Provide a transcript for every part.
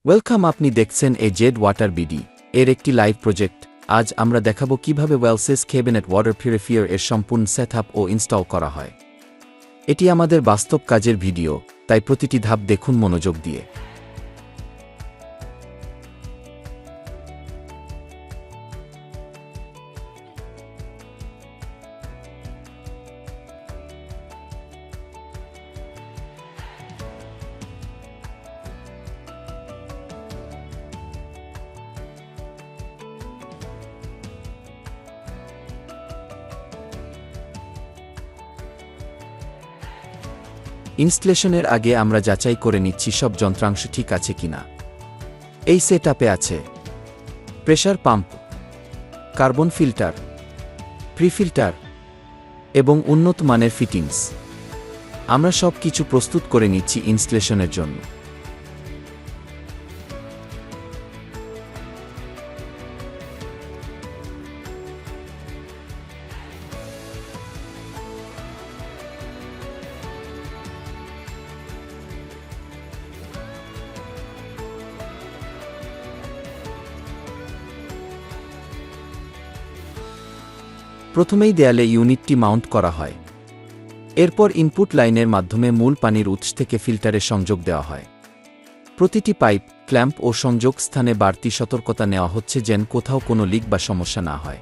Welcome, আপনি দেখছেন A Z water BD এর একটি লাইভ প্রজেক্ট। আজ আমরা দেখাবো কিভাবে ওয়েলসেস ক্যাবিনেট ওয়াটার পিউরিফায়ার এর সম্পূর্ণ সেটআপ ও ইনস্টল করা হয়। এটি আমাদের বাস্তব কাজের ভিডিও, তাই প্রতিটি ধাপ দেখুন মনোযোগ দিয়ে। ইনস্টলেশনের আগে আমরা যাচাই করে নিচ্ছি সব যন্ত্রাংশ ঠিক আছে কিনা। এই সেটআপে আছে প্রেসার পাম্প, কার্বন ফিল্টার, প্রিফিল্টার এবং উন্নত মানের ফিটিংস। আমরা সব কিছু প্রস্তুত করে নিচ্ছি ইনস্টলেশনের জন্য। প্রথমেই দেয়ালে ইউনিটটি মাউন্ট করা হয়। এরপর ইনপুট লাইনের মাধ্যমে মূল পানির উৎস থেকে ফিল্টারে সংযোগ দেওয়া হয়। প্রতিটি পাইপ, ক্ল্যাম্প ও সংযোগ স্থানে বাড়তি সতর্কতা নেওয়া হচ্ছে যেন কোথাও কোনো লিক বা সমস্যা না হয়।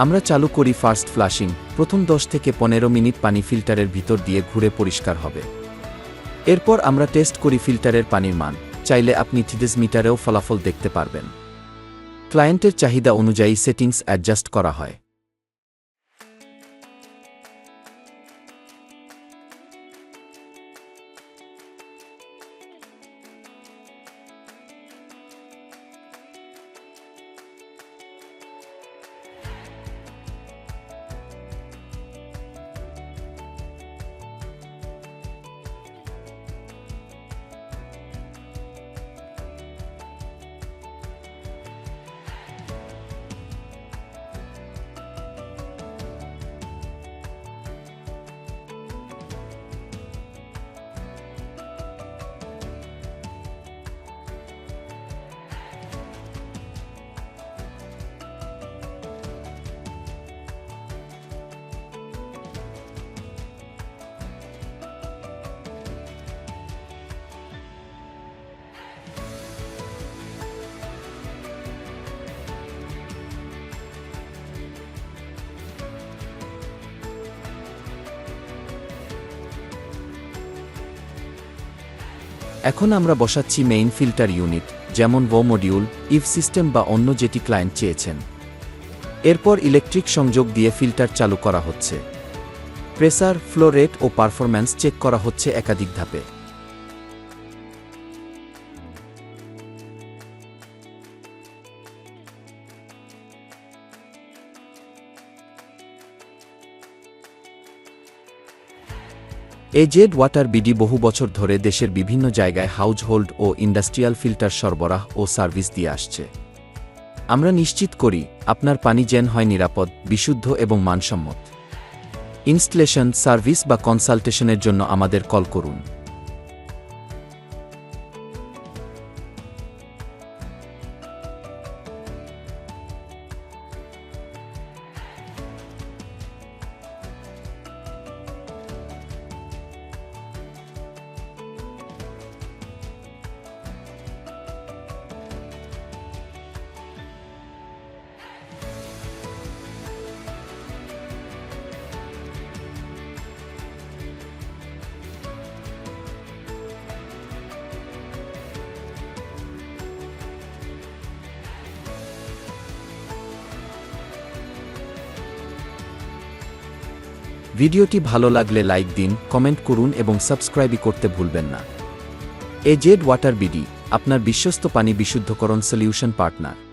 আমরা চালু করি ফার্স্ট ফ্লাশিং। প্রথম 10 থেকে 15 মিনিট পানি ফিল্টারের ভিতর দিয়ে ঘুরে পরিষ্কার হবে। এরপর আমরা টেস্ট করি ফিল্টারের পানির মান। চাইলে আপনি থিডেস মিটারেও ফলাফল দেখতে পারবেন। ক্লায়েন্টের চাহিদা অনুযায়ী সেটিংস অ্যাডজাস্ট করা হয়। এখন আমরা বসাচ্ছি মেইন ফিল্টার ইউনিট, যেমন ও মডিউল, ইভ সিস্টেম বা অন্য যেটি ক্লায়েন্ট চেয়েছেন। এরপর ইলেকট্রিক সংযোগ দিয়ে ফিল্টার চালু করা হচ্ছে। প্রেসার, ফ্লো রেট ও পারফরম্যান্স চেক করা হচ্ছে একাধিক ধাপে। এ জেড ওয়াটার বিডি বহু বছর ধরে দেশের বিভিন্ন জায়গায় হাউজহোল্ড ও ইন্ডাস্ট্রিয়াল ফিল্টার সরবরাহ ও সার্ভিস দিয়ে আসছে। আমরা নিশ্চিত করি আপনার পানি যেন হয় নিরাপদ, বিশুদ্ধ এবং মানসম্মত। ইনস্টলেশন, সার্ভিস বা কনসালটেশনের জন্য আমাদের কল করুন। ভিডিওটি ভালো লাগলে লাইক দিন, কমেন্ট করুন এবং সাবস্ক্রাইব করতে ভুলবেন না। এজেড ওয়াটার বিডি, আপনার বিশ্বস্ত পানি বিশুদ্ধকরণ সলিউশন পার্টনার।